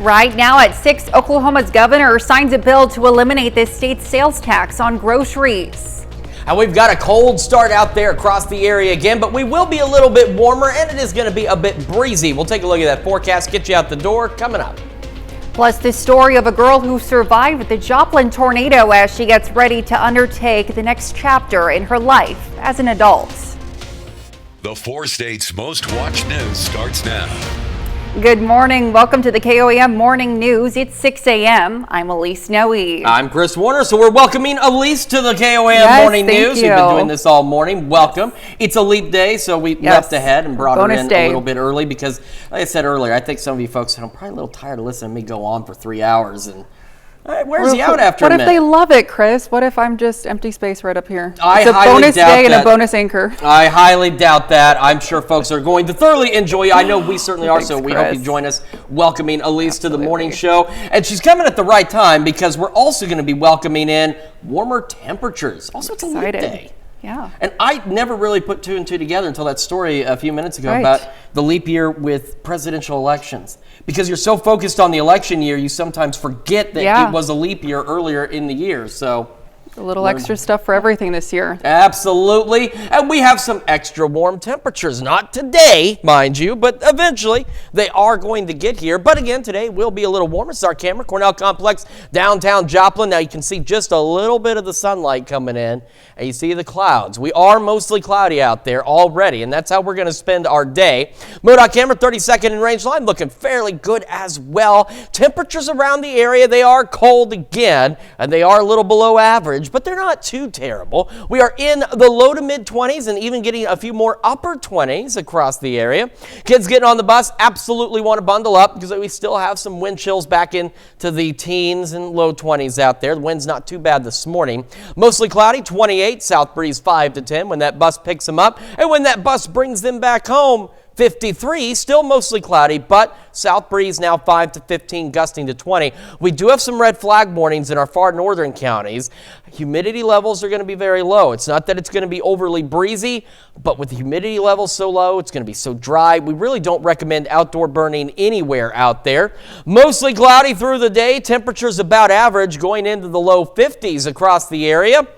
Right now at 6, Oklahoma's governor signs a bill to eliminate the state's sales tax on groceries. And we've got a cold start out there across the area again, but we will be a little bit warmer and it is going to be a bit breezy. We'll take a look at that forecast, get you out the door, coming up. Plus, the story of a girl who survived the Joplin tornado as she gets ready to undertake the next chapter in her life as an adult. The 4 states' most watched news starts now. Good morning. Welcome to the KOAM Morning News. It's 6 a.m. I'm Elise Noe. I'm Chris Warner, so we're welcoming Elise to the KOAM Morning News. We've been doing this all morning. Welcome. It's a leap day, so we left ahead and brought her in a little bit early because, like I said earlier, I think some of you folks are probably a little tired of listening to me go on for 3 hours and where's he out after a minute? What if they love it, Chris? What if I'm just empty space right up here? It's a bonus day and a bonus anchor. I highly doubt that. I'm sure folks are going to thoroughly enjoy it. I know we certainly are, so we hope you join us welcoming Elise to the morning show. And she's coming at the right time because we're also going to be welcoming in warmer temperatures. Also, it's a leap day. Yeah. And I never really put 2 and 2 together until that story a few minutes ago about the leap year with presidential elections. Because you're so focused on the election year, you sometimes forget that it was a leap year earlier in the year. So a little extra stuff for everything this year. Absolutely. And we have some extra warm temperatures. Not today, mind you, but eventually they are going to get here. But again, today will be a little warmer. It's our camera, Cornell Complex, downtown Joplin. Now you can see just a little bit of the sunlight coming in, and you see the clouds. We are mostly cloudy out there already, and that's how we're going to spend our day. MoDOT camera, 32nd in range line, looking fairly good as well. Temperatures around the area, they are cold again, and they are a little below average, but they're not too terrible. We are in the low to mid 20s and even getting a few more upper 20s across the area. Kids getting on the bus absolutely want to bundle up because we still have some wind chills back into the teens and low 20s out there. The wind's not too bad this morning. Mostly cloudy, 28, south breeze 5 to 10 when that bus picks them up. And when that bus brings them back home, 53, still mostly cloudy, but south breeze now 5 to 15, gusting to 20. We do have some red flag warnings in our far northern counties. Humidity levels are going to be very low. It's not that it's going to be overly breezy, but with the humidity levels so low, it's going to be so dry. We really don't recommend outdoor burning anywhere out there. Mostly cloudy through the day. Temperatures about average going into the low 50s across the area.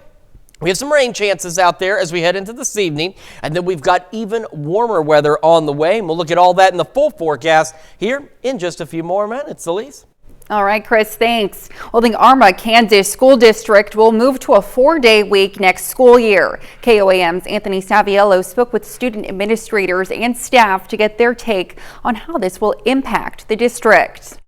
We have some rain chances out there as we head into this evening, and then we've got even warmer weather on the way. And we'll look at all that in the full forecast here in just a few more minutes. Elise? All right, Chris, thanks. Well, the Arma, Kansas School District will move to a 4-day week next school year. KOAM's Anthony Saviello spoke with student administrators and staff to get their take on how this will impact the district.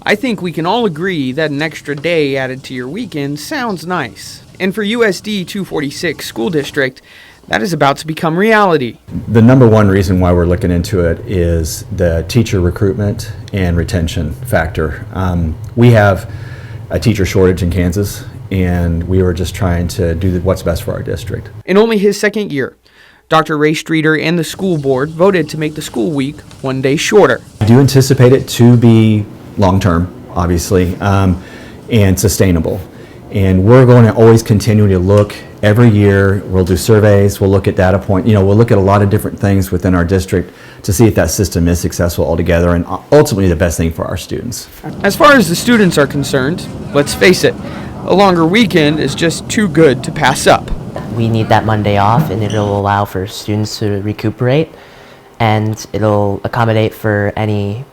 I think we can all agree that an extra day added to your weekend sounds nice. And for USD 246 School District, that is about to become reality. The number one reason why we're looking into it is the teacher recruitment and retention factor. We have a teacher shortage in Kansas, and we were just trying to do what's best for our district. In only his second year, Dr. Ray Streeter and the school board voted to make the school week 1 day shorter. I do anticipate it to be long-term, obviously, and sustainable. And we're going to always continue to look every year. We'll do surveys, we'll look at data points, we'll look at a lot of different things within our district to see if that system is successful altogether and ultimately the best thing for our students. As far as the students are concerned, let's face it, a longer weekend is just too good to pass up. We need that Monday off, and it'll allow for students to recuperate, and it'll accommodate for any,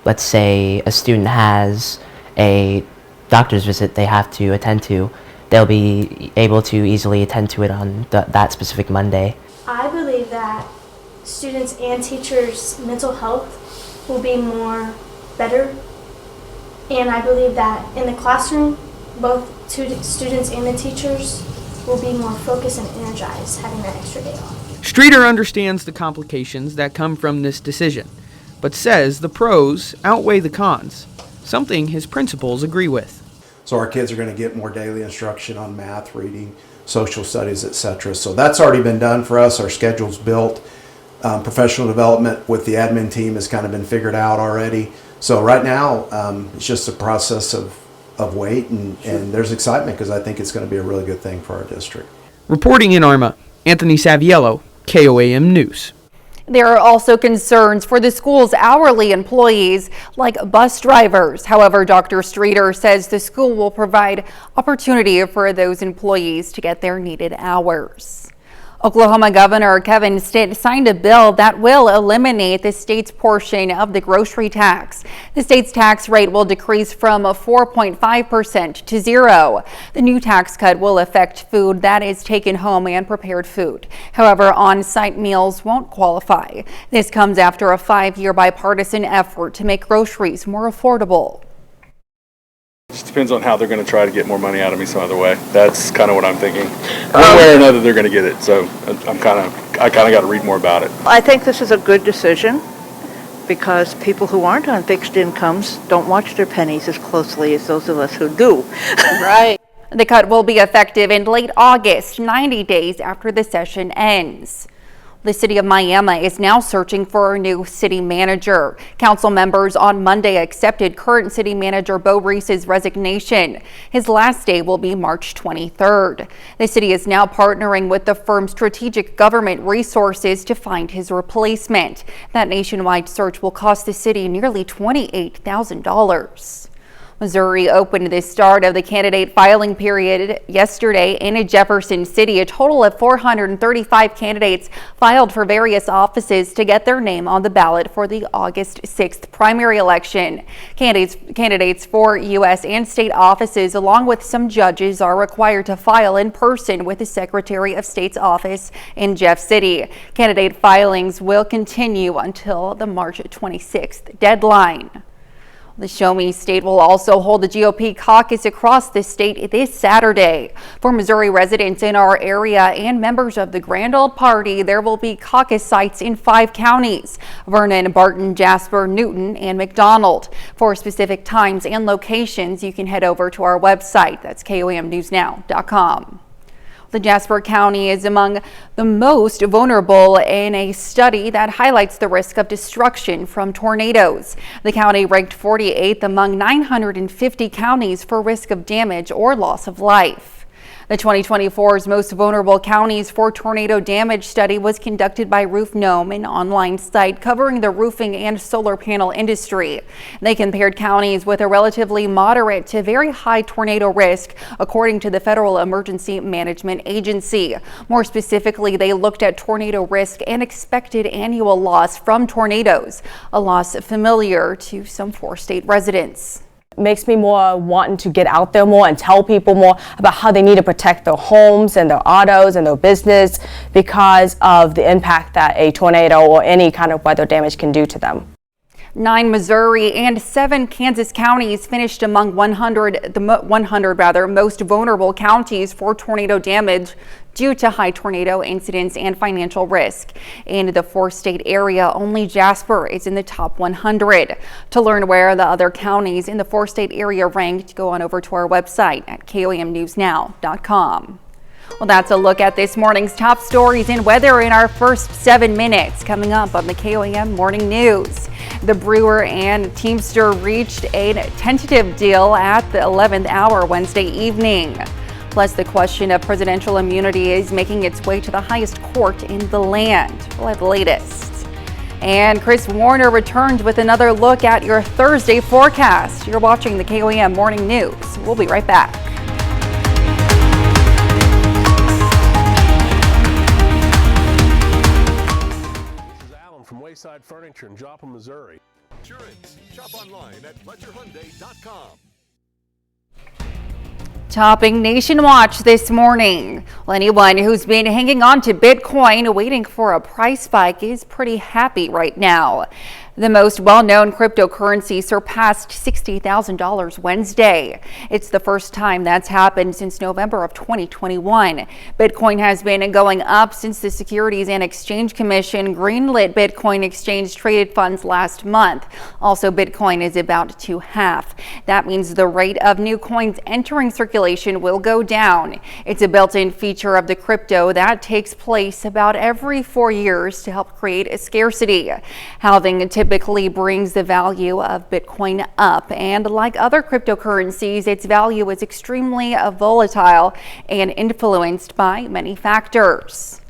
let's say a student has a doctor's visit they have to attend to, they'll be able to easily attend to it on that specific Monday. I believe that students and teachers' mental health will be more better, and I believe that in the classroom, both students and the teachers will be more focused and energized having that extra day off. Streeter understands the complications that come from this decision, but says the pros outweigh the cons, something his principals agree with. So our kids are going to get more daily instruction on math, reading, social studies, etc. So that's already been done for us. Our schedule's built. Professional development with the admin team has kind of been figured out already. So right now, it's just a process of wait, and there's excitement because I think it's going to be a really good thing for our district. Reporting in Arma, Anthony Saviello, KOAM News. There are also concerns for the school's hourly employees like bus drivers. However, Dr. Streeter says the school will provide opportunity for those employees to get their needed hours. Oklahoma Governor Kevin Stitt signed a bill that will eliminate the state's portion of the grocery tax. The state's tax rate will decrease from 4.5% to 0%. The new tax cut will affect food that is taken home and prepared food. However, on-site meals won't qualify. This comes after a 5-year bipartisan effort to make groceries more affordable. It depends on how they're going to try to get more money out of me some other way. That's kind of what I'm thinking. One way or another, they're going to get it. So I kind of got to read more about it. I think this is a good decision because people who aren't on fixed incomes don't watch their pennies as closely as those of us who do. Right. The cut will be effective in late August, 90 days after the session ends. The city of Miami is now searching for a new city manager. Council members on Monday accepted current city manager Bo Reese's resignation. His last day will be March 23rd. The city is now partnering with the firm Strategic Government Resources to find his replacement. That nationwide search will cost the city nearly $28,000. Missouri opened the start of the candidate filing period yesterday in Jefferson City. A total of 435 candidates filed for various offices to get their name on the ballot for the August 6th primary election. Candidates for U.S. and state offices, along with some judges, are required to file in person with the Secretary of State's office in Jeff City. Candidate filings will continue until the March 26th deadline. The Show Me State will also hold the GOP caucus across the state this Saturday. For Missouri residents in our area and members of the Grand Old Party, there will be caucus sites in 5 counties: Vernon, Barton, Jasper, Newton, and McDonald. For specific times and locations, you can head over to our website. That's KOAMnewsnow.com. The Jasper County is among the most vulnerable in a study that highlights the risk of destruction from tornadoes. The county ranked 48th among 950 counties for risk of damage or loss of life. The 2024's Most Vulnerable Counties for Tornado Damage study was conducted by Roof Gnome, an online site covering the roofing and solar panel industry. They compared counties with a relatively moderate to very high tornado risk, according to the Federal Emergency Management Agency. More specifically, they looked at tornado risk and expected annual loss from tornadoes, a loss familiar to some 4-state residents. Makes me more wanting to get out there more and tell people more about how they need to protect their homes and their autos and their business because of the impact that a tornado or any kind of weather damage can do to them. 9 Missouri and 7 Kansas counties finished among 100 most vulnerable counties for tornado damage due to high tornado incidents and financial risk. In the 4-state area, only Jasper is in the top 100. To learn where the other counties in the 4-state area ranked, go on over to our website at KOAMnewsnow.com. Well, that's a look at this morning's top stories and weather in our first 7 minutes. Coming up on the KOAM Morning News. The Brewer and Teamster reached a tentative deal at the 11th hour Wednesday evening. Plus, the question of presidential immunity is making its way to the highest court in the land. We'll have the latest. And Chris Warner returned with another look at your Thursday forecast. You're watching the KOAM Morning News. We'll be right back. Wayside Furniture in Joplin, Missouri. Insurance. Shop online at FletcherHyundai.com. Topping Nation Watch this morning. Well, anyone who's been hanging on to Bitcoin waiting for a price spike is pretty happy right now. The most well-known cryptocurrency surpassed $60,000 Wednesday. It's the first time that's happened since November of 2021. Bitcoin has been going up since the Securities and Exchange Commission greenlit Bitcoin exchange traded funds last month. Also, Bitcoin is about to halve. That means the rate of new coins entering circulation will go down. It's a built-in feature of the crypto that takes place about every 4 years to help create a scarcity. Halving typically brings the value of Bitcoin up, and like other cryptocurrencies, its value is extremely volatile and influenced by many factors.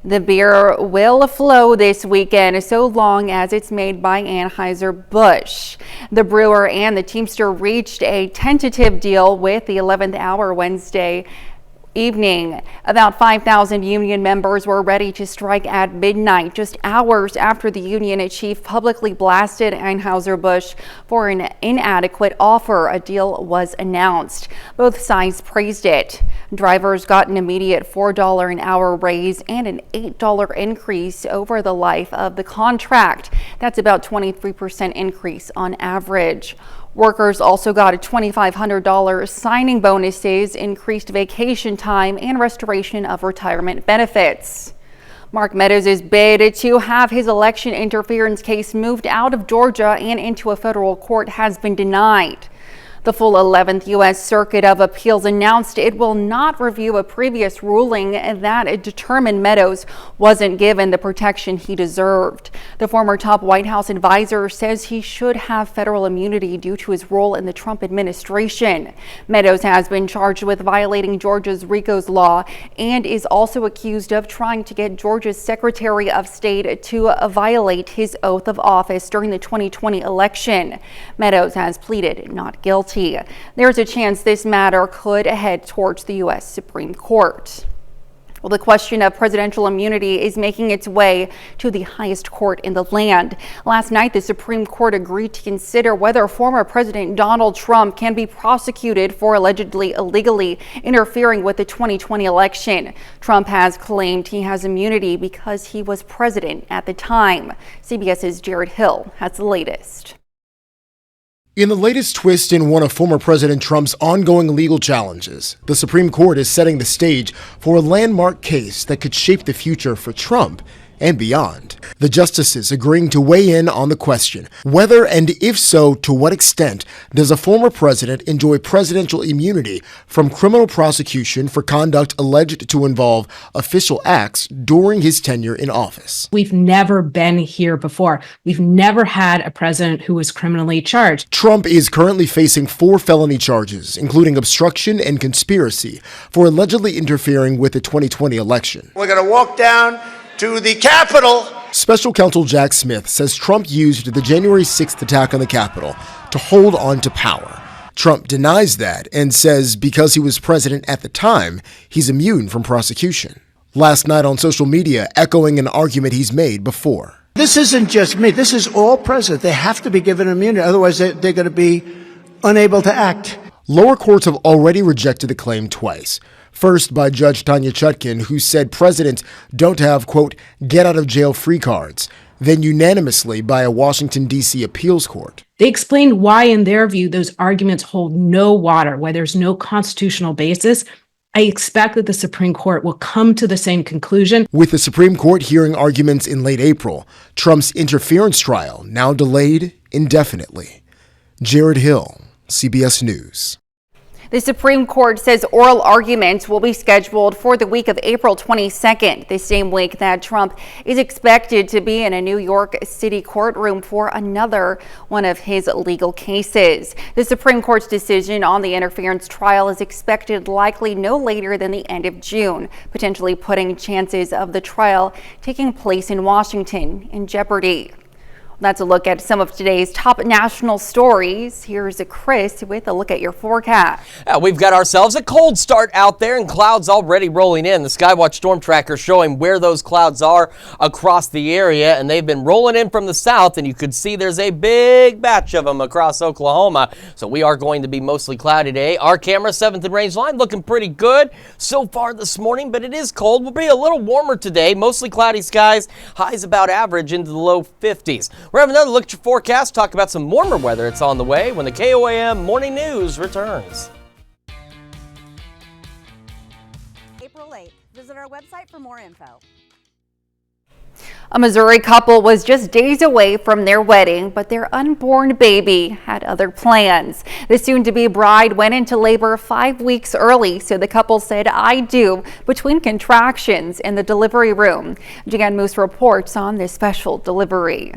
The beer will flow this weekend so long as it's made by Anheuser-Busch. The brewer and the teamster reached a tentative deal with the 11th hour Wednesday evening. About 5,000 union members were ready to strike at midnight, just hours after the union chief publicly blasted Anheuser-Busch for an inadequate offer. A deal was announced. Both sides praised it. Drivers got an immediate $4 an hour raise and an $8 increase over the life of the contract. That's about 23% increase on average. Workers also got a $2,500 signing bonuses, increased vacation time, and restoration of retirement benefits. Mark Meadows' bid to have his election interference case moved out of Georgia and into a federal court has been denied. The full 11th U.S. Circuit of Appeals announced it will not review a previous ruling that it determined Meadows wasn't given the protection he deserved. The former top White House advisor says he should have federal immunity due to his role in the Trump administration. Meadows has been charged with violating Georgia's RICO's law and is also accused of trying to get Georgia's Secretary of State to violate his oath of office during the 2020 election. Meadows has pleaded not guilty. There's a chance this matter could head towards the U.S. Supreme Court. Well, the question of presidential immunity is making its way to the highest court in the land. Last night, the Supreme Court agreed to consider whether former President Donald Trump can be prosecuted for allegedly illegally interfering with the 2020 election. Trump has claimed he has immunity because he was president at the time. CBS's Jared Hill has the latest. In the latest twist in one of former President Trump's ongoing legal challenges, the Supreme Court is setting the stage for a landmark case that could shape the future for Trump and beyond. The justices agreeing to weigh in on the question, whether and if so, to what extent does a former president enjoy presidential immunity from criminal prosecution for conduct alleged to involve official acts during his tenure in office. We've never been here before. We've never had a president who was criminally charged. Trump is currently facing 4 felony charges, including obstruction and conspiracy, for allegedly interfering with the 2020 election. We're going to walk down to the Capitol. Special counsel Jack Smith says Trump used the January 6th attack on the Capitol to hold on to power. Trump denies that and says because he was president at the time, he's immune from prosecution. Last night on social media, echoing an argument he's made before. This isn't just me. This is all presidents. They have to be given immunity. Otherwise, they're going to be unable to act. Lower courts have already rejected the claim twice. First by Judge Tanya Chutkin, who said presidents don't have, quote, get-out-of-jail-free cards. Then unanimously by a Washington, D.C. appeals court. They explained why, in their view, those arguments hold no water, why there's no constitutional basis. I expect that the Supreme Court will come to the same conclusion. With the Supreme Court hearing arguments in late April, Trump's interference trial now delayed indefinitely. Jared Hill, CBS News. The Supreme Court says oral arguments will be scheduled for the week of April 22nd, the same week that Trump is expected to be in a New York City courtroom for another one of his legal cases. The Supreme Court's decision on the interference trial is expected likely no later than the end of June, potentially putting chances of the trial taking place in Washington in jeopardy. That's a look at some of today's top national stories. Here's Chris with a look at your forecast. We've got ourselves a cold start out there and clouds already rolling in. The Skywatch Storm Tracker showing where those clouds are across the area, and they've been rolling in from the south, and you could see there's a big batch of them across Oklahoma. So we are going to be mostly cloudy today. Our camera, 7th and range line, looking pretty good so far this morning, but it is cold. We'll be a little warmer today, mostly cloudy skies, highs about average into the low 50s. We're having another look at your forecast, talk about some warmer weather. It's on the way when the KOAM Morning News returns. April 8th. Visit our website for more info. A Missouri couple was just days away from their wedding, but their unborn baby had other plans. The soon-to-be bride went into labor 5 weeks early, so the couple said "I do" between contractions in the delivery room. Jan Moose reports on this special delivery.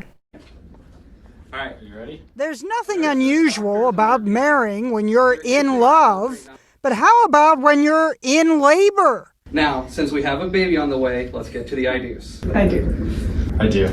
All right, you ready? There's nothing unusual about marrying when you're in love, but how about when you're in labor? Now, since we have a baby on the way, let's get to the I do's. I do. I do.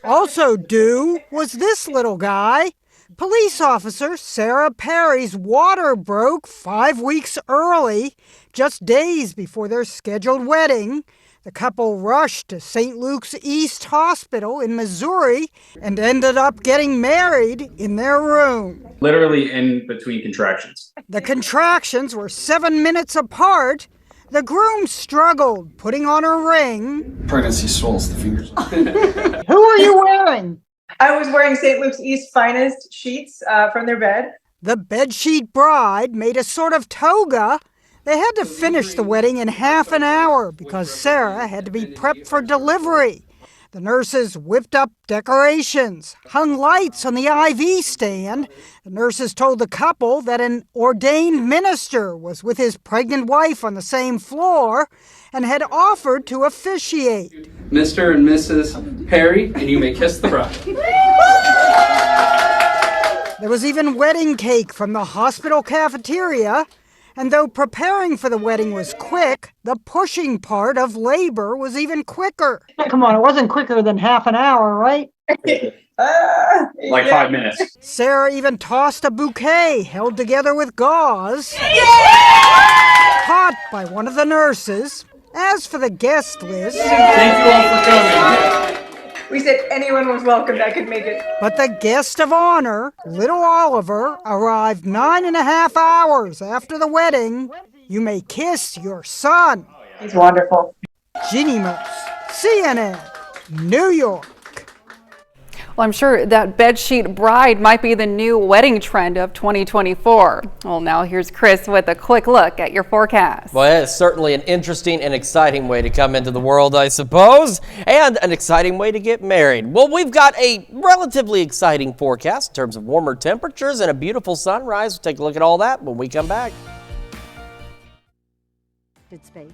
Also due was this little guy. Police officer Sarah Perry's water broke 5 weeks early, just days before their scheduled wedding. The couple rushed to St. Luke's East Hospital in Missouri and ended up getting married in their room. Literally in between contractions. The contractions were 7 minutes apart. The groom struggled putting on a ring. Pregnancy swells the fingers. Who are you wearing? I was wearing St. Luke's East finest sheets from their bed. The bedsheet bride made a sort of toga. They had to finish the wedding in half an hour because Sarah had to be prepped for delivery. The nurses whipped up decorations, hung lights on the IV stand. The nurses told the couple that an ordained minister was with his pregnant wife on the same floor and had offered to officiate. Mr. and Mrs. Perry, and you may kiss the bride. There was even wedding cake from the hospital cafeteria. And though preparing for the wedding was quick, the pushing part of labor was even quicker. Come on, it wasn't quicker than half an hour, right? Like 5 minutes. Sarah even tossed a bouquet held together with gauze. Caught by one of the nurses. As for the guest list... Thank you all for coming. We said anyone was welcome that could make it. But the guest of honor, little Oliver, arrived 9.5 hours after the wedding. You may kiss your son. He's wonderful. Ginny Moose, CNN, New York. Well, I'm sure that bedsheet bride might be the new wedding trend of 2024. Well, now here's Chris with a quick look at your forecast. Well, it's certainly an interesting and exciting way to come into the world, I suppose, and an exciting way to get married. Well, we've got a relatively exciting forecast in terms of warmer temperatures and a beautiful sunrise. We'll take a look at all that when we come back. Space.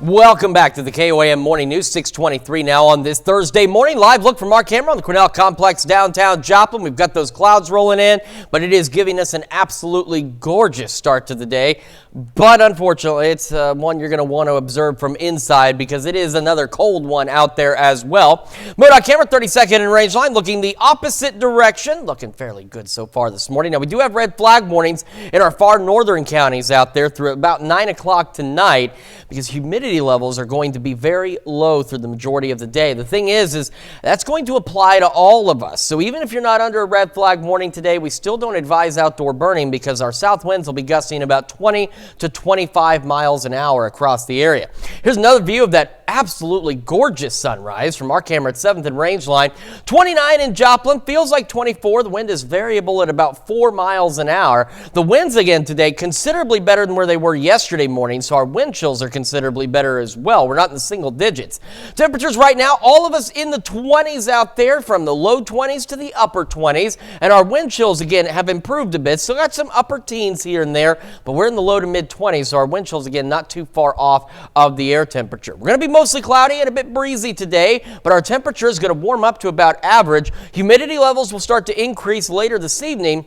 Welcome back to the KOAM Morning News, 6:23 now on this Thursday morning. Live look from our camera on the Cornell Complex downtown Joplin. We've got those clouds rolling in, but it is giving us an absolutely gorgeous start to the day. But unfortunately, it's one you're going to want to observe from inside because it is another cold one out there as well. MoDOT camera 32nd in range line looking the opposite direction. Looking fairly good so far this morning. Now, we do have red flag warnings in our far northern counties out there through about 9 o'clock tonight because humidity levels are going to be very low through the majority of the day. The thing is that's going to apply to all of us. So even if you're not under a red flag warning today, we still don't advise outdoor burning because our south winds will be gusting about 20 to 25 miles an hour across the area. Here's another view of that absolutely gorgeous sunrise from our camera at 7th and range line. 29 in Joplin, feels like 24. The wind is variable at about 4 miles an hour. The winds again today considerably better than where they were yesterday morning, so our wind chills are considerably better as well. We're not in the single digits. Temperatures right now, all of us in the 20s out there, from the low 20s to the upper 20s, and our wind chills again have improved a bit. Still got some upper teens here and there, but we're in the low to mid 20s, so our wind chills again not too far off of the air temperature. We're going to be mostly cloudy and a bit breezy today, but our temperature is going to warm up to about average. Humidity levels will start to increase later this evening.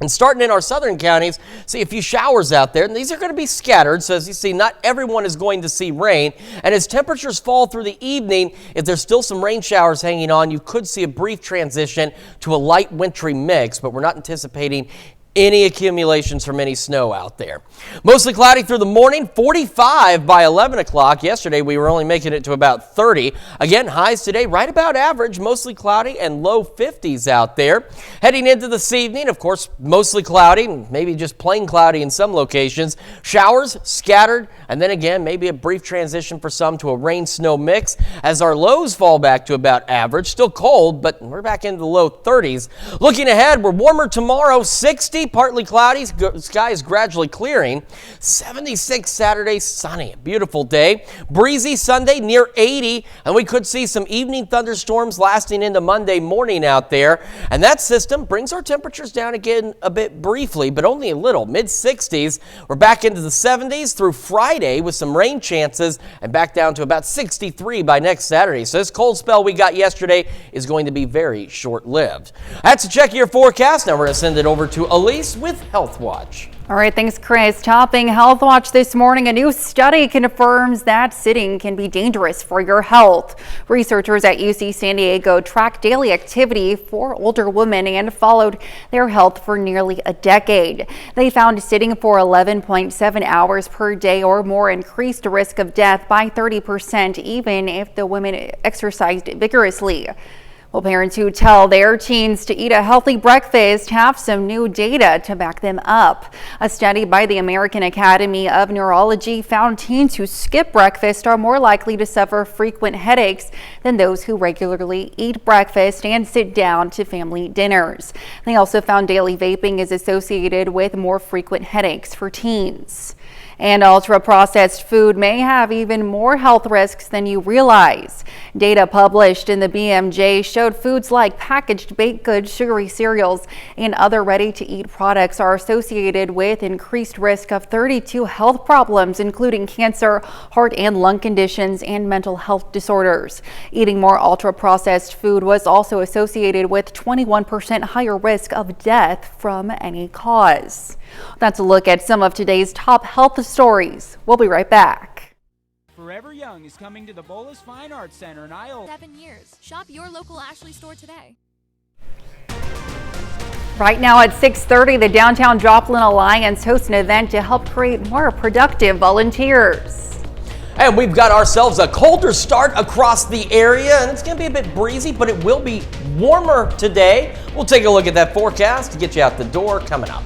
And starting in our southern counties, see a few showers out there, and these are going to be scattered. So as you see, not everyone is going to see rain. And as temperatures fall through the evening, if there's still some rain showers hanging on, you could see a brief transition to a light wintry mix, but we're not anticipating any accumulations from any snow out there. Mostly cloudy through the morning, 45 by 11 o'clock. Yesterday, we were only making it to about 30. Again, highs today right about average, mostly cloudy and low 50s out there. Heading into this evening, of course, mostly cloudy, maybe just plain cloudy in some locations. Showers scattered, and then again, maybe a brief transition for some to a rain-snow mix as our lows fall back to about average. Still cold, but we're back into the low 30s. Looking ahead, we're warmer tomorrow, 60. Partly cloudy, sky is gradually clearing. 76 Saturday, sunny, a beautiful day. Breezy Sunday, near 80, and we could see some evening thunderstorms lasting into Monday morning out there. And that system brings our temperatures down again a bit briefly, but only a little, mid-60s. We're back into the 70s through Friday with some rain chances and back down to about 63 by next Saturday. So this cold spell we got yesterday is going to be very short-lived. That's a check of your forecast. Now we're going to send it over to Ali Elise with Health Watch. All right, thanks, Chris. Topping Health Watch this morning, a new study confirms that sitting can be dangerous for your health. Researchers at UC San Diego tracked daily activity for older women and followed their health for nearly a decade. They found sitting for 11.7 hours per day or more increased the risk of death by 30%, even if the women exercised vigorously. Well, parents who tell their teens to eat a healthy breakfast have some new data to back them up. A study by the American Academy of Neurology found teens who skip breakfast are more likely to suffer frequent headaches than those who regularly eat breakfast and sit down to family dinners. They also found daily vaping is associated with more frequent headaches for teens. And ultra-processed food may have even more health risks than you realize. Data published in the BMJ showed foods like packaged baked goods, sugary cereals, and other ready-to-eat products are associated with increased risk of 32 health problems, including cancer, heart and lung conditions, and mental health disorders. Eating more ultra-processed food was also associated with 21% higher risk of death from any cause. That's a look at some of today's top health stories. We'll be right back. Forever Young is coming to the Bolus Fine Arts Center in aisle 7 years. Shop your local Ashley store today. Right now at 6:30, the Downtown Joplin Alliance hosts an event to help create more productive volunteers. And we've got ourselves a colder start across the area, and it's going to be a bit breezy, but it will be warmer today. We'll take a look at that forecast to get you out the door coming up.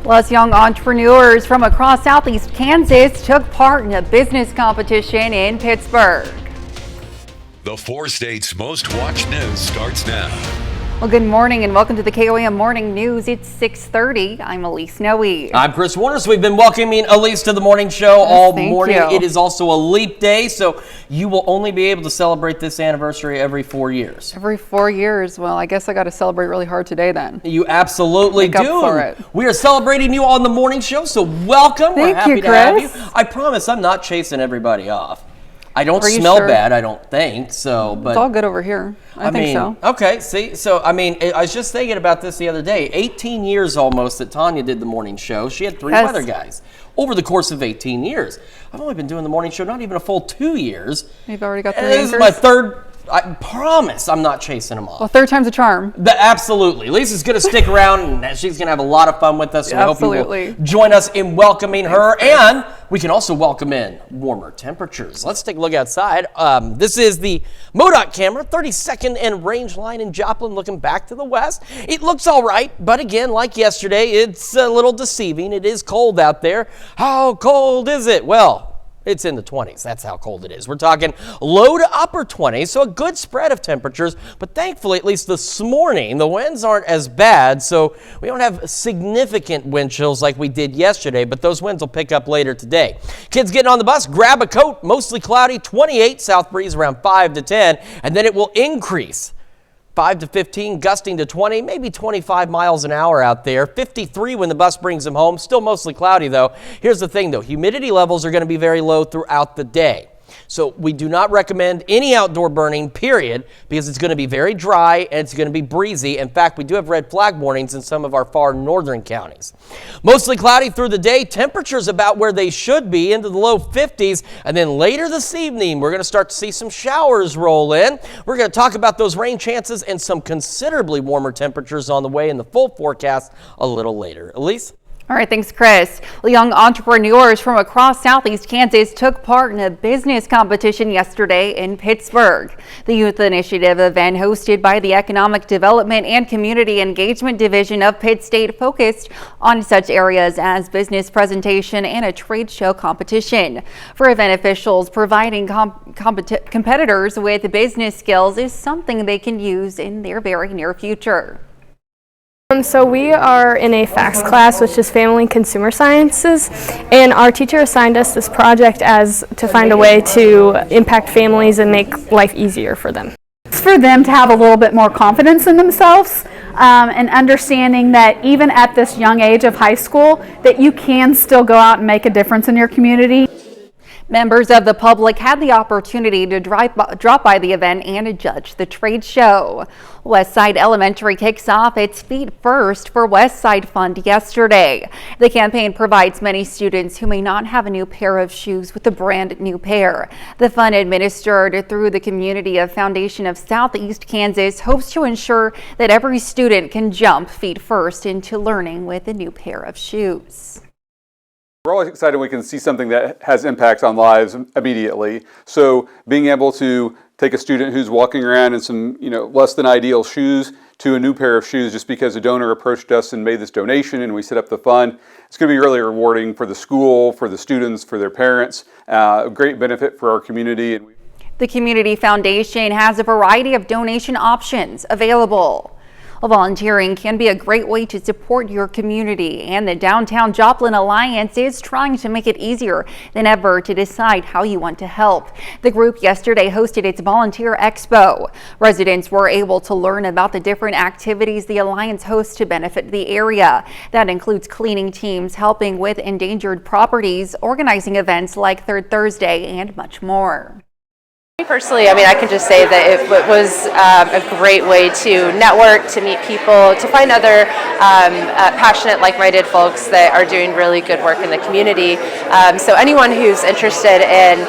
Plus, young entrepreneurs from across Southeast Kansas took part in a business competition in Pittsburgh. The 4 states' most watched news starts now. Well, good morning and welcome to the KOAM Morning News. It's 6:30. I'm Elise Noe. I'm Chris Warner. So we've been welcoming Elise to the morning show all morning. You. It is also a leap day, so you will only be able to celebrate this anniversary every 4 years. Every 4 years. Well, I guess I got to celebrate really hard today then. You absolutely Make do. up for it. We are celebrating you on the morning show, so welcome. We're Thank happy you, to have you. Chris. I promise I'm not chasing everybody off. I don't Are you smell sure? bad, I don't think so. But It's all good over here. I think mean, so. Okay, see, so I mean, I was just thinking about this the other day. 18 years almost that Tanya did the morning show. She had 3 Yes. weather guys over the course of 18 years. I've only been doing the morning show not even a full 2 years. You've already got 3 This anchors. is my third. I promise I'm not chasing them off. Well, third time's a charm. Absolutely. Lisa's going to stick around and she's going to have a lot of fun with us. So we hope you Absolutely. will join us in welcoming her. And we can also welcome in warmer temperatures. Let's take a look outside. This is the MoDOT camera, 32nd and Range Line in Joplin, looking back to the west. It looks all right, but again, like yesterday, it's a little deceiving. It is cold out there. How cold is it? Well, it's in the 20s. That's how cold it is. We're talking low to upper 20s, so a good spread of temperatures. But thankfully, at least this morning, the winds aren't as bad, so we don't have significant wind chills like we did yesterday, but those winds will pick up later today. Kids getting on the bus, grab a coat, mostly cloudy, 28, south breeze around 5 to 10, and then it will increase. 5 to 15, gusting to 20, maybe 25 miles an hour out there. 53 when the bus brings them home. Still mostly cloudy, though. Here's the thing, though. Humidity levels are going to be very low throughout the day. So we do not recommend any outdoor burning, period, because it's going to be very dry and it's going to be breezy. In fact, we do have red flag warnings in some of our far northern counties. Mostly cloudy through the day. Temperatures about where they should be, into the low 50s. And then later this evening, we're going to start to see some showers roll in. We're going to talk about those rain chances and some considerably warmer temperatures on the way in the full forecast a little later. Elise? All right, thanks, Chris. Young entrepreneurs from across Southeast Kansas took part in a business competition yesterday in Pittsburgh. The Youth Initiative event, hosted by the Economic Development and Community Engagement Division of Pitt State, focused on such areas as business presentation and a trade show competition. For event officials, providing competitors with business skills is something they can use in their very near future. So we are in a FACS class, which is Family and Consumer Sciences, and our teacher assigned us this project as to find a way to impact families and make life easier for them. It's for them to have a little bit more confidence in themselves and understanding that even at this young age of high school, that you can still go out and make a difference in your community. Members of the public had the opportunity to drop by the event and judge the trade show. Westside Elementary kicks off its Feet First for Westside Fund yesterday. The campaign provides many students who may not have a new pair of shoes with a brand new pair. The fund, administered through the Community of Foundation of Southeast Kansas, hopes to ensure that every student can jump feet first into learning with a new pair of shoes. We're always excited when we can see something that has impacts on lives immediately. So being able to take a student who's walking around in some, less than ideal shoes to a new pair of shoes just because a donor approached us and made this donation and we set up the fund, it's going to be really rewarding for the school, for the students, for their parents, a great benefit for our community. The Community Foundation has a variety of donation options available. Volunteering can be a great way to support your community, and the Downtown Joplin Alliance is trying to make it easier than ever to decide how you want to help. The group yesterday hosted its Volunteer Expo. Residents were able to learn about the different activities the Alliance hosts to benefit the area. That includes cleaning teams, helping with endangered properties, organizing events like Third Thursday, and much more. Personally, I can just say that it was a great way to network, to meet people, to find other passionate, like-minded folks that are doing really good work in the community. So anyone who's interested in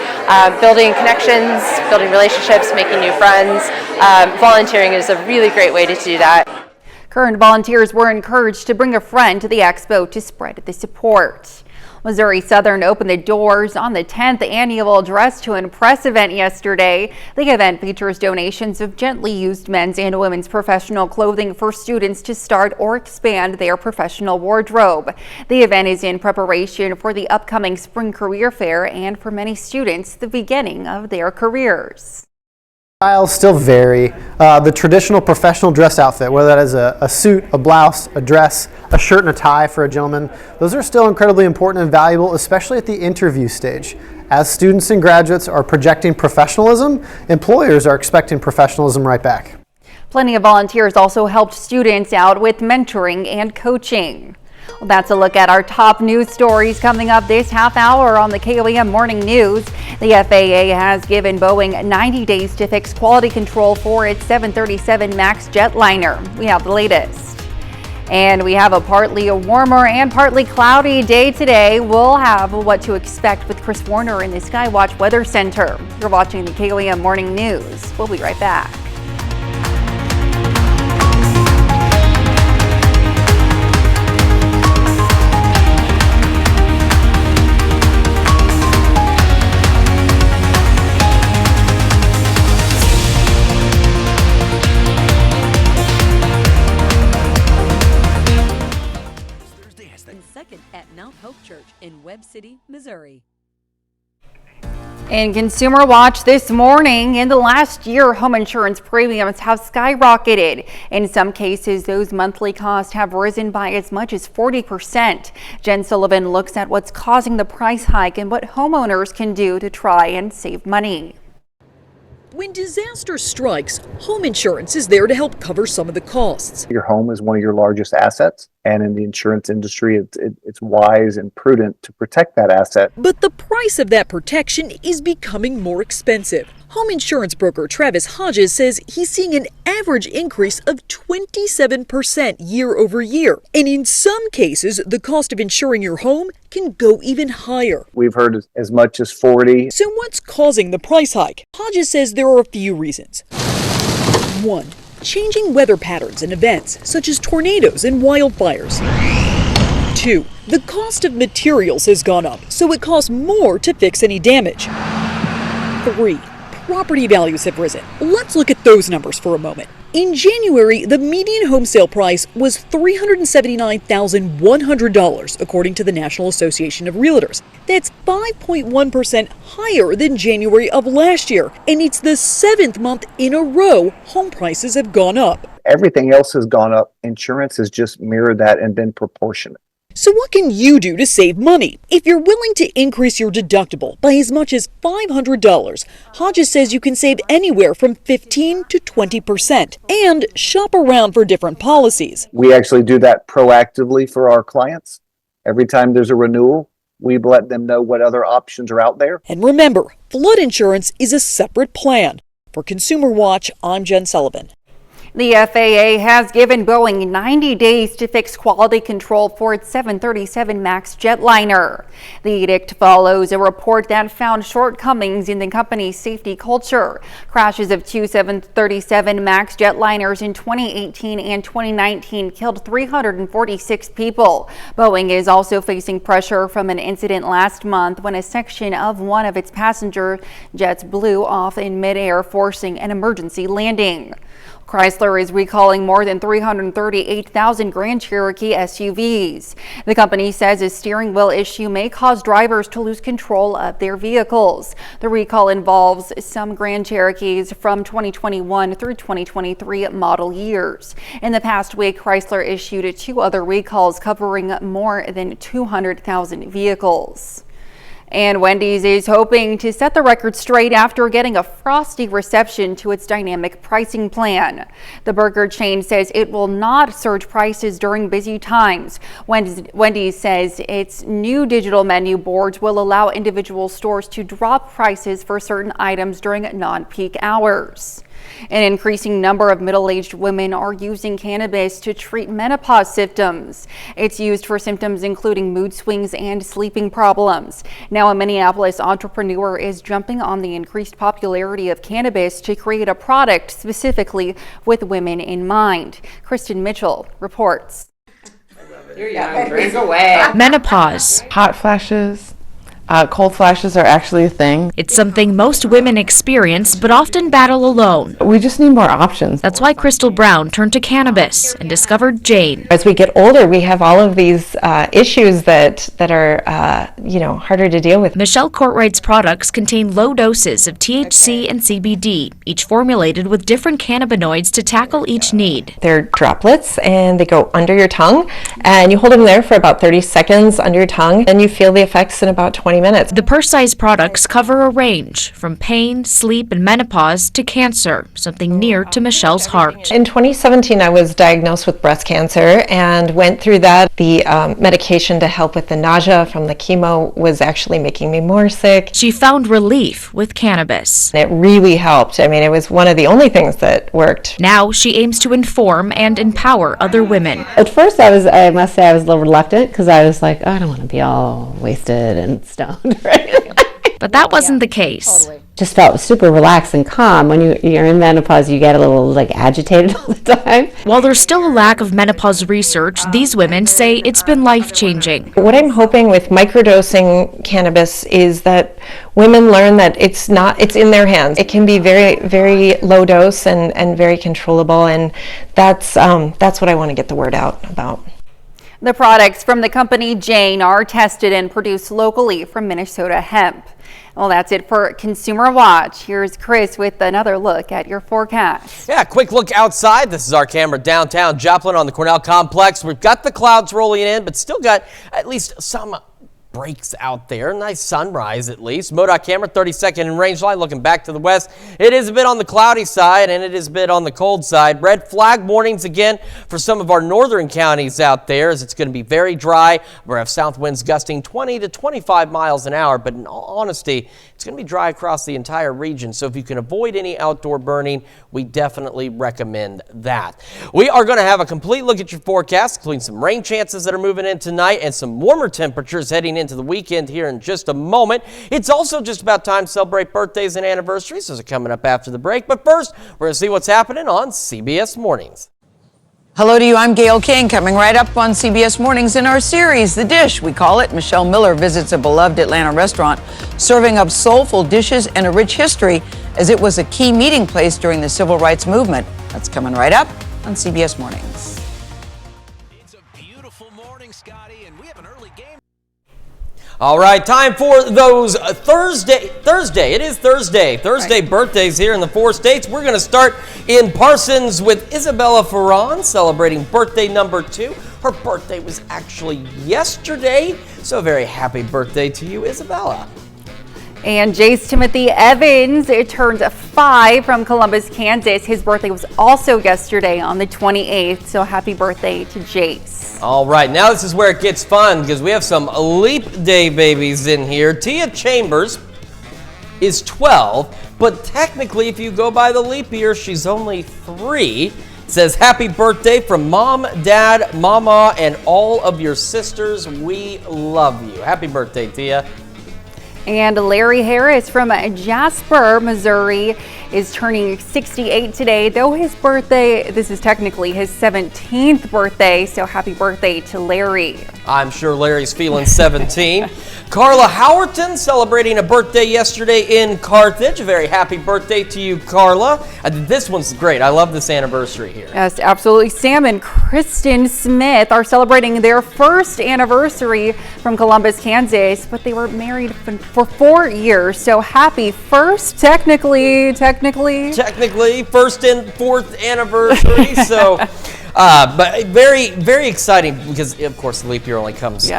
building connections, building relationships, making new friends, volunteering is a really great way to do that. Current volunteers were encouraged to bring a friend to the expo to spread the support. Missouri Southern opened the doors on the 10th annual Dress to Impress event yesterday. The event features donations of gently used men's and women's professional clothing for students to start or expand their professional wardrobe. The event is in preparation for the upcoming spring career fair and for many students, the beginning of their careers. Styles still vary. The traditional professional dress outfit, whether that is a suit, a blouse, a dress, a shirt and a tie for a gentleman, those are still incredibly important and valuable, especially at the interview stage. As students and graduates are projecting professionalism, employers are expecting professionalism right back. Plenty of volunteers also helped students out with mentoring and coaching. Well, that's a look at our top news stories coming up this half hour on the KOAM Morning News. The FAA has given Boeing 90 days to fix quality control for its 737 MAX jetliner. We have the latest. And we have a partly warmer and partly cloudy day today. We'll have what to expect with Chris Warner in the Skywatch Weather Center. You're watching the KOAM Morning News. We'll be right back. At Mount Hope Church in Webb City, Missouri. In Consumer Watch this morning, in the last year, home insurance premiums have skyrocketed. In some cases, those monthly costs have risen by as much as 40%. Jen Sullivan looks at what's causing the price hike and what homeowners can do to try and save money. When disaster strikes, home insurance is there to help cover some of the costs. Your home is one of your largest assets, and in the insurance industry, it's wise and prudent to protect that asset. But the price of that protection is becoming more expensive. Home insurance broker Travis Hodges says he's seeing an average increase of 27% year over year. And in some cases, the cost of insuring your home can go even higher. We've heard as much as 40. So what's causing the price hike? Hodges says there are a few reasons. 1. Changing weather patterns and events, such as tornadoes and wildfires. 2. The cost of materials has gone up, so it costs more to fix any damage. 3. Property values have risen. Let's look at those numbers for a moment. In January, the median home sale price was $379,100, according to the National Association of Realtors. That's 5.1% higher than January of last year, and it's the 7th month in a row home prices have gone up. Everything else has gone up. Insurance has just mirrored that and been proportionate. So what can you do to save money? If you're willing to increase your deductible by as much as $500, Hodges says you can save anywhere from 15 to 20% and shop around for different policies. We actually do that proactively for our clients. Every time there's a renewal, We've let them know what other options are out there. And remember, flood insurance is a separate plan. For Consumer Watch, I'm Jen Sullivan. The FAA has given Boeing 90 days to fix quality control for its 737 MAX jetliner. The edict follows a report that found shortcomings in the company's safety culture. Crashes of two 737 MAX jetliners in 2018 and 2019 killed 346 people. Boeing is also facing pressure from an incident last month when a section of one of its passenger jets blew off in midair, forcing an emergency landing. Chrysler is recalling more than 338,000 Grand Cherokee SUVs. The company says a steering wheel issue may cause drivers to lose control of their vehicles. The recall involves some Grand Cherokees from 2021 through 2023 model years. In the past week, Chrysler issued 2 other recalls covering more than 200,000 vehicles. And Wendy's is hoping to set the record straight after getting a frosty reception to its dynamic pricing plan. The burger chain says it will not surge prices during busy times. Wendy's says its new digital menu boards will allow individual stores to drop prices for certain items during non-peak hours. An increasing number of middle-aged women are using cannabis to treat menopause symptoms. It's used for symptoms including mood swings and sleeping problems. Now, a Minneapolis entrepreneur is jumping on the increased popularity of cannabis to create a product specifically with women in mind. Kristen Mitchell reports. You're young, drink away. Menopause. Hot flashes. Cold flashes are actually a thing. It's something most women experience but often battle alone. We just need more options. That's why Crystal Brown turned to cannabis and discovered Jane. As we get older, we have all of these issues that are harder to deal with. Michelle Courtwright's products contain low doses of THC and CBD, each formulated with different cannabinoids to tackle each need. They're droplets and they go under your tongue, and you hold them there for about 30 seconds under your tongue, and you feel the effects in about 20 minutes. The purse-sized products cover a range from pain, sleep, and menopause to cancer, something near to Michelle's heart. In 2017, I was diagnosed with breast cancer and went through that. The medication to help with the nausea from the chemo was actually making me more sick. She found relief with cannabis. It really helped. I mean, it was one of the only things that worked. Now she aims to inform and empower other women. At first, I must say I was a little reluctant because I was like, oh, I don't want to be all wasted and stoned. Right? But that wasn't the case. Totally. Just felt super relaxed and calm. When you're in menopause, you get a little agitated all the time. While there's still a lack of menopause research, these women say it's been life-changing. What I'm hoping with microdosing cannabis is that women learn that it's in their hands. It can be very, very low dose and very controllable, and that's what I want to get the word out about. The products from the company Jane are tested and produced locally from Minnesota hemp. Well, that's it for Consumer Watch. Here's Chris with another look at your forecast. Yeah, quick look outside. This is our camera downtown Joplin on the Cornell Complex. We've got the clouds rolling in, but still got at least some breaks out there. Nice sunrise at least. MoDOT camera 32nd in range line looking back to the west. It is a bit on the cloudy side and it is a bit on the cold side. Red flag warnings again for some of our northern counties out there as it's going to be very dry. We'll have south winds gusting 20 to 25 miles an hour, but in all honesty, it's going to be dry across the entire region. So if you can avoid any outdoor burning, we definitely recommend that. We are going to have a complete look at your forecast, including some rain chances that are moving in tonight and some warmer temperatures heading into the weekend here in just a moment. It's also just about time to celebrate birthdays and anniversaries. Those are coming up after the break. But first, we're going to see what's happening on CBS Mornings. Hello to you, I'm Gail King, coming right up on CBS Mornings in our series, The Dish, we call it. Michelle Miller visits a beloved Atlanta restaurant, serving up soulful dishes and a rich history, as it was a key meeting place during the Civil Rights Movement. That's coming right up on CBS Mornings. It's a beautiful morning, Scotty, and we have an early game. All right, time for those Thursday, it is Thursday birthdays here in the 4 states. We're going to start in Parsons with Isabella Ferran, celebrating birthday number 2. Her birthday was actually yesterday, so a very happy birthday to you, Isabella. And Jace Timothy Evans, it turned 5 from Columbus, Kansas. His birthday was also yesterday on the 28th, so happy birthday to Jace. All right, now this is where it gets fun because we have some leap day babies in here. Tia Chambers is 12, but technically if you go by the leap year, she's only 3. It says happy birthday from Mom, Dad, Mama, and all of your sisters. We love you. Happy birthday, Tia. And Larry Harris from Jasper, Missouri is turning 68 today, though his birthday, this is technically his 17th birthday, so happy birthday to Larry. I'm sure Larry's feeling 17. Carla Howerton celebrating a birthday yesterday in Carthage. A very happy birthday to you, Carla. This one's great. I love this anniversary here. Yes, absolutely. Sam and Kristen Smith are celebrating their first anniversary from Columbus, Kansas, but they were married for 4 years. So happy first, technically first and fourth anniversary. So, but very, very exciting because of course the leap year only comes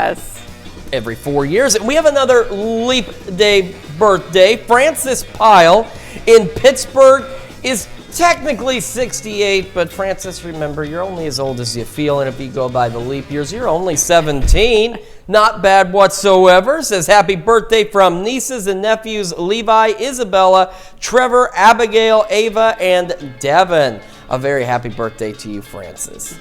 every 4 years. And we have another leap day birthday. Francis Pyle in Pittsburgh is technically 68, but Francis, remember, you're only as old as you feel, and if you go by the leap years, you're only 17. Not bad whatsoever. Says happy birthday from nieces and nephews Levi, Isabella, Trevor, Abigail, Ava, and Devin. A very happy birthday to you, Francis.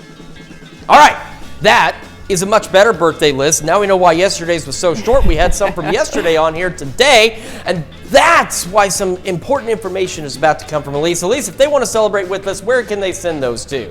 All right, that is a much better birthday list. Now we know why yesterday's was so short. We had some from yesterday on here today, and that's why some important information is about to come from Elise. Elise, if they want to celebrate with us, where can they send those to?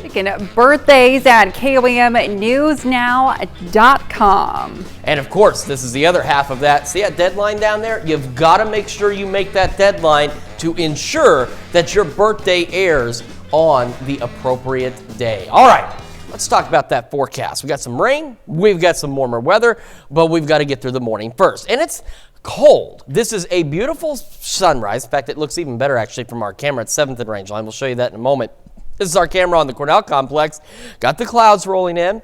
Birthdays at KOAMnewsnow.com. And of course, this is the other half of that. See that deadline down there? You've got to make sure you make that deadline to ensure that your birthday airs on the appropriate day. All right. Let's talk about that forecast. We got some rain, we've got some warmer weather, but we've got to get through the morning first. And it's cold. This is a beautiful sunrise. In fact, it looks even better actually from our camera at 7th and Rangeline. We'll show you that in a moment. This is our camera on the Cornell Complex. Got the clouds rolling in.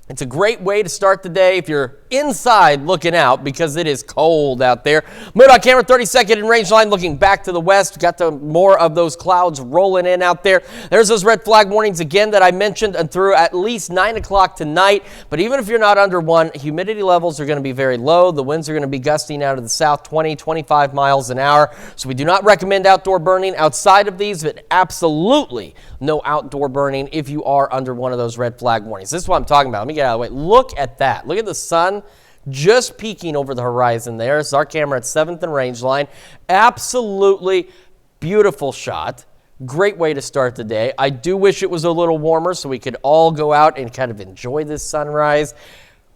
It's a great way to start the day if you're inside looking out because it is cold out there. Mood on camera, 32nd and Rangeline, looking back to the west. Got more of those clouds rolling in out there. There's those red flag warnings again that I mentioned and through at least 9 o'clock tonight. But even if you're not under one, humidity levels are going to be very low. The winds are going to be gusting out of the south 20, 25 miles an hour. So we do not recommend outdoor burning outside of these, but absolutely no outdoor burning if you are under one of those red flag warnings. This is what I'm talking about. Let me get out of the way. Look at that. Look at the sun just peeking over the horizon there. This is our camera at 7th and Rangeline. Absolutely beautiful shot. Great way to start the day. I do wish it was a little warmer so we could all go out and kind of enjoy this sunrise,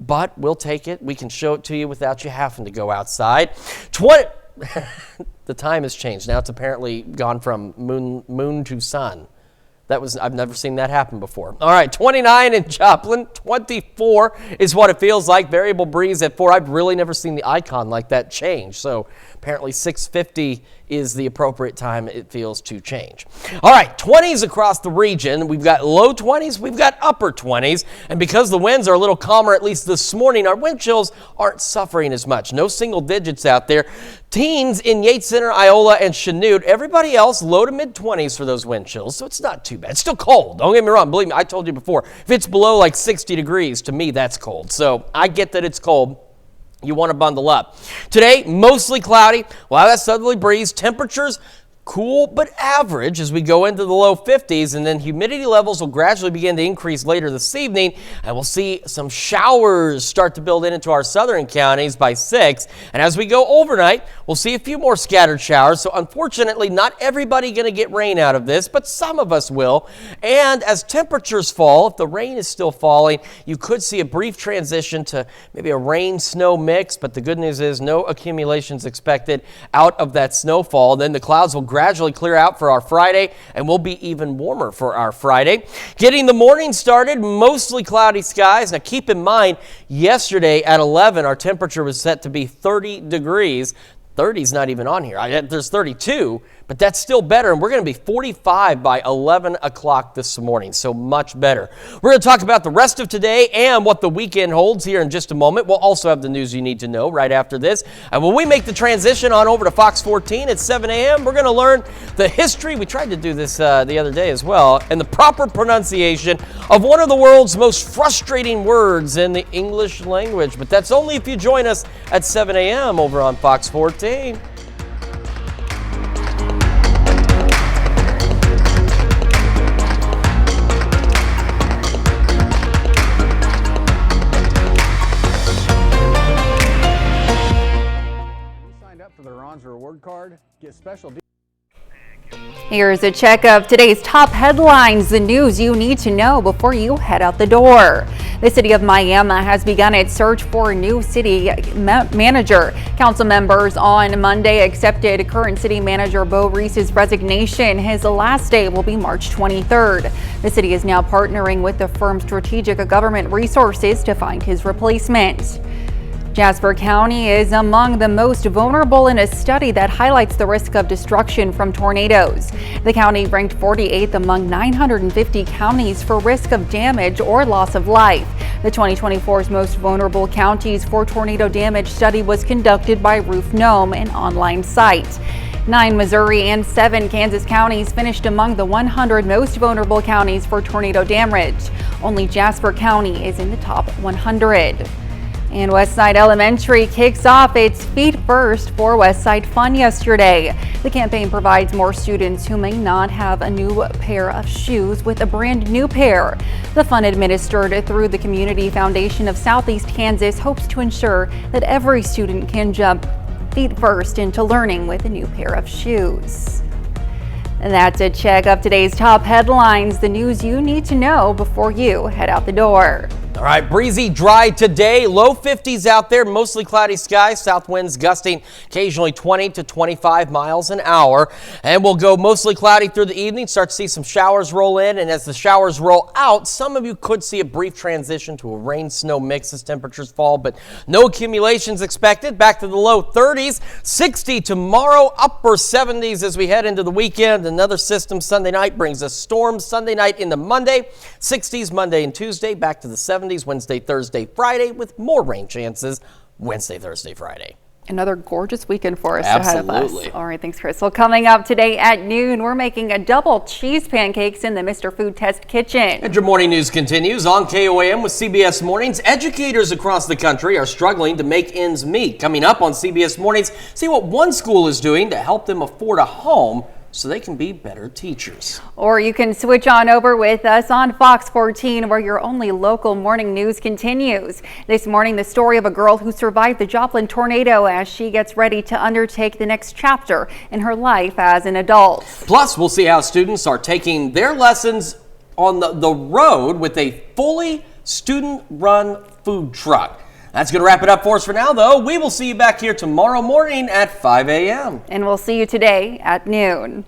but we'll take it. We can show it to you without you having to go outside. The time has changed. Now it's apparently gone from moon to sun. I've never seen that happen before. All right, 29 in Joplin, 24 is what it feels like. Variable breeze at 4. I've really never seen the icon like that change. So apparently 6:50 is the appropriate time it feels to change. All right, 20s across the region. We've got low 20s, we've got upper 20s. And because the winds are a little calmer, at least this morning, our wind chills aren't suffering as much. No single digits out there. Teens in Yates Center, Iola, and Chanute. Everybody else, low to mid 20s for those wind chills. So it's not too bad. It's still cold. Don't get me wrong. Believe me, I told you before. If it's below like 60 degrees, to me, that's cold. So I get that it's cold. You want to bundle up. Today, mostly cloudy. We'll have that southerly breeze. Temperatures cool but average as we go into the low 50s, and then humidity levels will gradually begin to increase later this evening, and we'll see some showers start to build into our southern counties by 6. And as we go overnight, we'll see a few more scattered showers. So unfortunately, not everybody going to get rain out of this, but some of us will. And as temperatures fall, if the rain is still falling, you could see a brief transition to maybe a rain-snow mix, but the good news is no accumulations expected out of that snowfall. Then the clouds will gradually clear out for our Friday, and we'll be even warmer for our Friday. Getting the morning started, mostly cloudy skies. Now keep in mind, yesterday at 11, our temperature was set to be 30 degrees. 30's not even on here. There's 32, but that's still better. And we're going to be 45 by 11 o'clock this morning, so much better. We're going to talk about the rest of today and what the weekend holds here in just a moment. We'll also have the news you need to know right after this. And when we make the transition on over to Fox 14 at 7 a.m., we're going to learn the history. We tried to do this the other day as well, and the proper pronunciation of one of the world's most frustrating words in the English language. But that's only if you join us at 7 a.m. over on Fox 14. For the Ron's Reward Card, get special deals. Here's a check of today's top headlines, the news you need to know before you head out the door. The city of Miami has begun its search for a new city manager. Council members on Monday accepted current city manager Bo Reese's resignation. His last day will be March 23rd. The city is now partnering with the firm Strategic Government Resources to find his replacement. Jasper County is among the most vulnerable in a study that highlights the risk of destruction from tornadoes. The county ranked 48th among 950 counties for risk of damage or loss of life. The 2024's Most Vulnerable Counties for Tornado Damage study was conducted by Roof Gnome, an online site. 9 Missouri and 7 Kansas counties finished among the 100 most vulnerable counties for tornado damage. Only Jasper County is in the top 100. And Westside Elementary kicks off its Feet First for Westside Fun yesterday. The campaign provides more students who may not have a new pair of shoes with a brand new pair. The fund, administered through the Community Foundation of Southeast Kansas, hopes to ensure that every student can jump feet first into learning with a new pair of shoes. And that's a check of today's top headlines, the news you need to know before you head out the door. All right, breezy, dry today, low 50s out there, mostly cloudy skies, south winds gusting occasionally 20 to 25 miles an hour. And we'll go mostly cloudy through the evening, start to see some showers roll in. And as the showers roll out, some of you could see a brief transition to a rain-snow mix as temperatures fall, but no accumulations expected. Back to the low 30s, 60 tomorrow, upper 70s as we head into the weekend. Another system Sunday night brings a storm Sunday night into Monday, 60s Monday and Tuesday, back to the 70s Wednesday, Thursday, Friday, with more rain chances Wednesday, Thursday, Friday. Another gorgeous weekend for us Absolutely. ahead of us. All right, thanks, Chris. Well, coming up today at noon, we're making a double cheese pancakes in the Mr. Food Test kitchen. And your morning news continues on KOAM with CBS Mornings. Educators across the country are struggling to make ends meet. Coming up on CBS Mornings, see what one school is doing to help them afford a home so they can be better teachers. Or you can switch on over with us on Fox 14, where your only local morning news continues. This morning, the story of a girl who survived the Joplin tornado as she gets ready to undertake the next chapter in her life as an adult. Plus, we'll see how students are taking their lessons on the road with a fully student-run food truck. That's going to wrap it up for us for now, though. We will see you back here tomorrow morning at 5 a.m. And we'll see you today at noon.